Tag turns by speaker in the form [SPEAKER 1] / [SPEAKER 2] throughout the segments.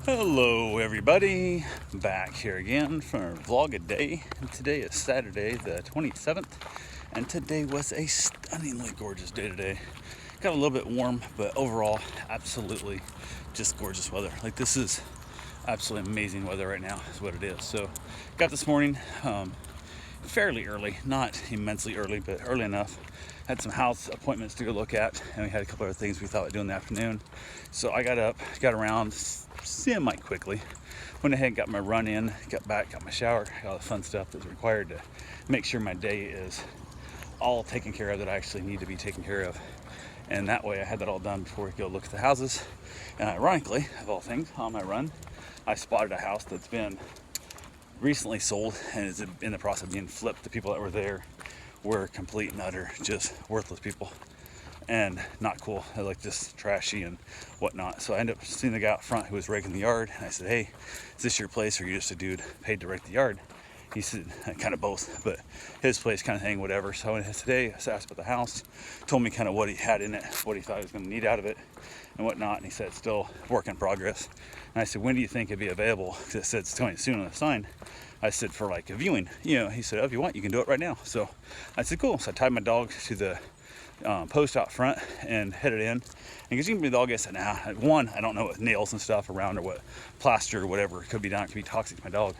[SPEAKER 1] Hello everybody, back here again for a vlog a day. And today is Saturday the 27th, and today was a stunningly gorgeous day today. Got a little bit warm, but overall absolutely just gorgeous weather. Like, this is absolutely amazing weather right now is what it is. So got this morning fairly early, not immensely early, but early enough. Had some house appointments to go look at, and we had a couple other things we thought we'd do in the afternoon. So I got up, got around semi quickly, went ahead and got my run in, got back, got my shower, got all the fun stuff that's required to make sure my day is all taken care of that I actually need to be taken care of. And that way I had that all done before we go look at the houses. And ironically, of all things, on my run, I spotted a house that's been recently sold and is in the process of being flipped. The people that were there were complete and utter just worthless people and not cool. They're like just trashy and whatnot. So I ended up seeing the guy out front who was raking the yard, and I said, "Hey, is this your place, or are you just a dude paid to rake the yard?" He said, "Kind of both, but his place kind of thing, whatever." So today I asked about the house, told me kind of what he had in it, what he thought he was going to need out of it and whatnot, and he said it's still work in progress. And I said, "When do you think it'd be available?" Because it said it's coming soon on the sign. I said, "For like a viewing." He said, "Oh, if you want, you can do it right now." So I said, "Cool." So I tied my dog to the post out front and headed in. And because you can be the dog, I said, "Nah, one, I don't know what nails and stuff around or what plaster or whatever could be done. It could be toxic to my dog."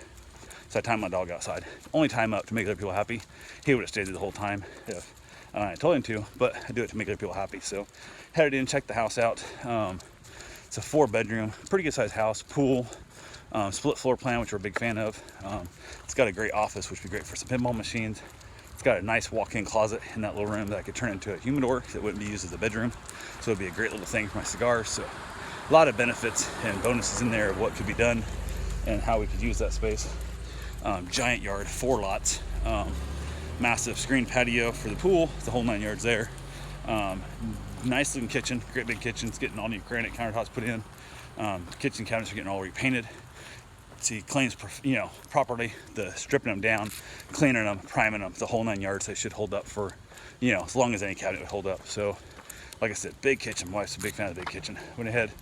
[SPEAKER 1] So I tied my dog outside. Only tie him up to make other people happy. He would have stayed there the whole time if I told him to, but I do it to make other people happy. So headed in, checked the house out. It's a 4-bedroom, pretty good sized house, pool, split floor plan, which we're a big fan of. It's got a great office, which would be great for some pinball machines. It's got a nice walk-in closet in that little room that I could turn into a humidor that wouldn't be used as a bedroom. So it'd be a great little thing for my cigars. So a lot of benefits and bonuses in there of what could be done and how we could use that space. Giant yard, 4 lots, massive screen patio for the pool, the whole 9 yards there. Nice looking kitchen, great big kitchen. It's getting all new granite countertops put in. Kitchen cabinets are getting all repainted. He cleans, properly, stripping them down, cleaning them, priming them, the whole 9 yards. They should hold up for, as long as any cabinet would hold up. So, like I said, big kitchen. My wife's a big fan of the big kitchen. Went ahead,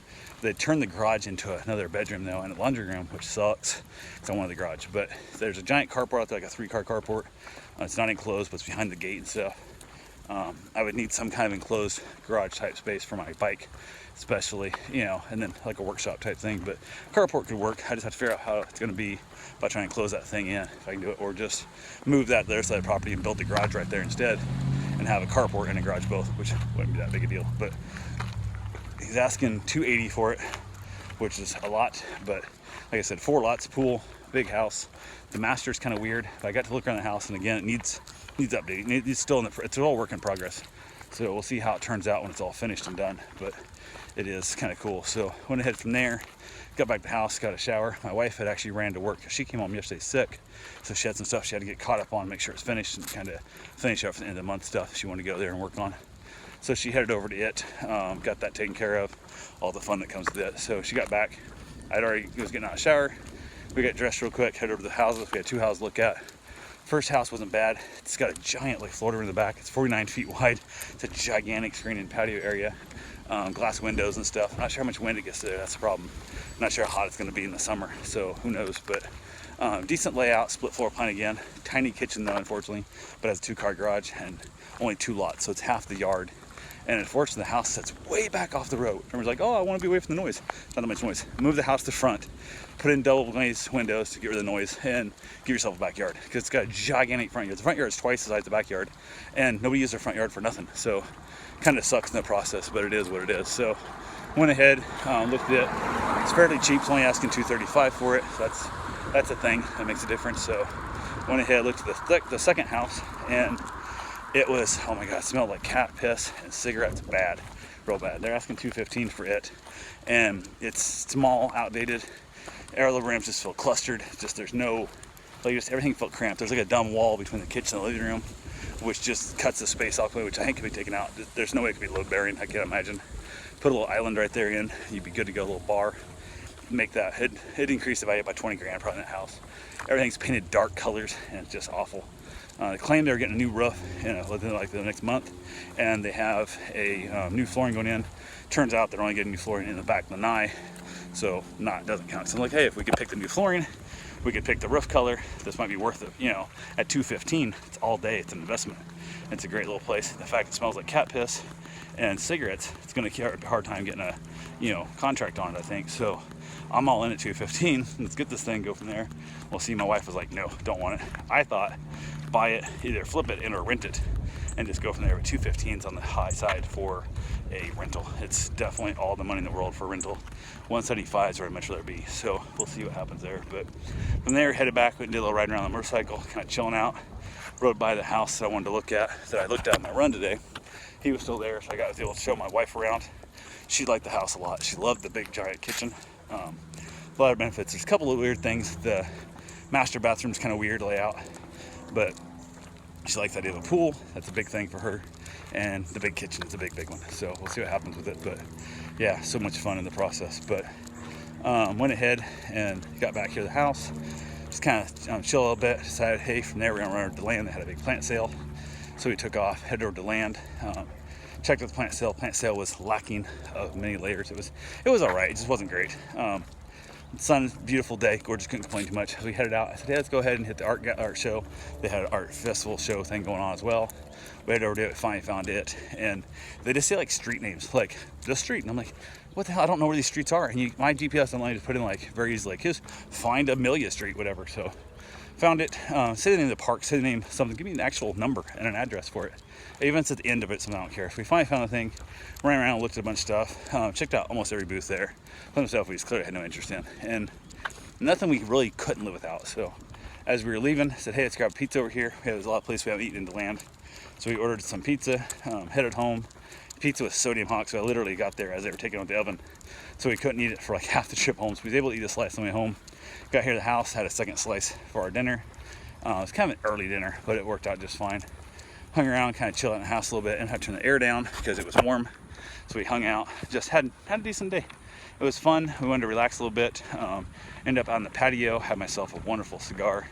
[SPEAKER 1] they turned the garage into another bedroom though, and a laundry room, which sucks because I wanted the garage. But there's a giant carport out there, like a 3-car carport. It's not enclosed, but it's behind the gate and stuff. I would need some kind of enclosed garage type space for my bike, especially, and then like a workshop type thing. But carport could work. I just have to figure out how it's going to be by trying to close that thing in, if I can do it, or just move that to the other side of the property and build the garage right there instead and have a carport and a garage both, which wouldn't be that big a deal. But he's asking $280 for it, which is a lot. But like I said, 4 lots, pool, big house. The master's kind of weird. But I got to look around the house, and again, it needs updating. It's still it's all work in progress. So we'll see how it turns out when it's all finished and done. But it is kind of cool. So went ahead from there, got back to the house, got a shower. My wife had actually ran to work. She came home yesterday sick, so she had some stuff she had to get caught up on, make sure it's finished, and kind of finish up for the end of the month stuff she wanted to go there and work on. So she headed over to it, got that taken care of, all the fun that comes with it. So she got back. I was getting out of the shower. We got dressed real quick, headed over to the houses. We had 2 houses to look at. First house wasn't bad. It's got a giant floater in the back. It's 49 feet wide. It's a gigantic screen and patio area. Glass windows and stuff. Not sure how much wind it gets there. That's the problem. Not sure how hot it's going to be in the summer. So who knows? But decent layout, split floor plan again. Tiny kitchen though, unfortunately, but has a 2-car garage and only 2 lots, so it's half the yard. And unfortunately, the house sits way back off the road. Everyone's like, "Oh, I want to be away from the noise." Not that much noise. Move the house to the front, put in double glazed windows to get rid of the noise, and give yourself a backyard, because it's got a gigantic front yard. The front yard is twice the size of the backyard, and nobody uses their front yard for nothing. So kind of sucks in the process, but it is what it is. So went ahead, looked at it. It's fairly cheap. It's only asking $235 for it. So that's a thing that makes a difference. So went ahead, looked at the second house, and it was, oh my God, it smelled like cat piss and cigarettes. Bad, real bad. They're asking $215 for it, and it's small, outdated. All the rooms just feel clustered. There's no, everything felt cramped. There's like a dumb wall between the kitchen and the living room, which just cuts the space off, which I think can be taken out. There's no way it could be load bearing, I can't imagine. Put a little island right there in, you'd be good to go, a little bar. Make that, it'd increase the value by 20 grand probably in that house. Everything's painted dark colors, and it's just awful. They claim they're getting a new roof within like the next month, and they have a new flooring going in Turns out they're only getting new flooring in the back lanai, so doesn't count. So I'm like, hey, if we could pick the new flooring, we could pick the roof color. This might be worth it, you know. At $215, it's all day. It's an investment. It's a great little place. The fact it smells like cat piss and cigarettes, it's going to have a hard time getting a, you know, contract on it, I think. So I'm all in at $215. Let's get this thing, go from there. We'll see. My wife was like, no, don't want it. I thought buy it, either flip it in or rent it, and just go from there. But $215 is on the high side for a rental. It's definitely all the money in the world for a rental. $175 is where I'd much rather be. So we'll see what happens there. But from there, headed back, we did a little ride around the motorcycle, kind of chilling out. Rode by the house that I wanted to look at, that I looked at on my run today. He was still there, so I got able to show my wife around. She liked the house a lot. She loved the big giant kitchen. A lot of benefits. There's a couple of weird things. The master bathroom's kind of weird layout, but she likes the idea of a pool. That's a big thing for her. And the big kitchen's a big one. So we'll see what happens with it. But yeah, so much fun in the process. But went ahead and got back here to the house. Just kind of chill a little bit. Decided, hey, from there we're gonna run over to land. They had a big plant sale. So we took off, headed over to land. Checked out the plant sale. Plant sale was lacking of many layers. It was all right. It just wasn't great. Sun, beautiful day, gorgeous, couldn't complain too much. We headed out. I said, hey, let's go ahead and hit the art show. They had an art festival show thing going on as well. We headed over to it, finally found it, and they just say like street names, like the street, and I'm like, what the hell? I don't know where these streets are. And my GPS online just put in like very easy, like just find Amelia Street, whatever. So found it. Say the name of the park, say the name of something, give me an actual number and an address for it. Even if it's at the end of it, so I don't care. So we finally found the thing, ran around, looked at a bunch of stuff, checked out almost every booth there. Some stuff we just clearly had no interest in, and nothing we really couldn't live without. So as we were leaving, I said, hey, let's grab pizza over here. There's a lot of places we haven't eaten in the land. So we ordered some pizza, headed home. Pizza was sodium hot, so I literally got there as they were taking it out the oven. So we couldn't eat it for like half the trip home. So we was able to eat a slice on the way home. Got here to the house, had a second slice for our dinner. It was kind of an early dinner, but it worked out just fine. Hung around, kind of chilled out in the house a little bit, and had to turn the air down because it was warm. So we hung out, just had a decent day. It was fun. We wanted to relax a little bit. Ended up on the patio, had myself a wonderful cigar.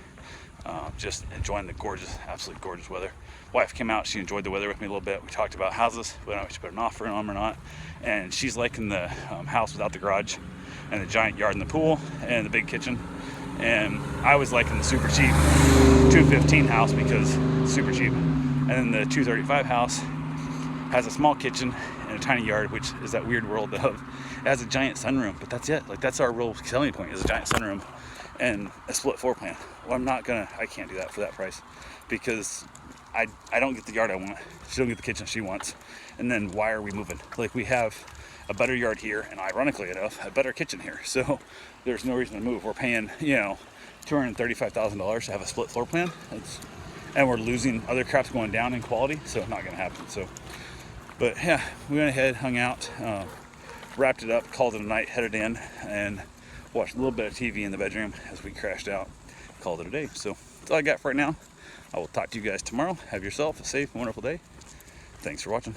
[SPEAKER 1] Just enjoying the gorgeous, absolutely gorgeous weather. Wife came out, she enjoyed the weather with me a little bit. We talked about houses, whether we should put an offer on them or not. And she's liking the house without the garage and the giant yard and the pool and the big kitchen. And I was liking the super cheap 215 house because it's super cheap. And then the 235 house has a small kitchen and a tiny yard, which is that weird world of, it has a giant sunroom, but that's it. Like that's our real selling point, is a giant sunroom and a split floor plan. Well, I can't do that for that price because I don't get the yard I want. She don't get the kitchen she wants. And then why are we moving? Like we have a better yard here, and ironically enough, a better kitchen here. So there's no reason to move. We're paying, you know, $235,000 to have a split floor plan. And we're losing, other crap's going down in quality, so not gonna happen. So, but yeah, we went ahead, hung out, wrapped it up, called it a night, headed in, and watched a little bit of TV in the bedroom as we crashed out, called it a day. So that's all I got for right now. I will talk to you guys tomorrow. Have yourself a safe and wonderful day. Thanks for watching.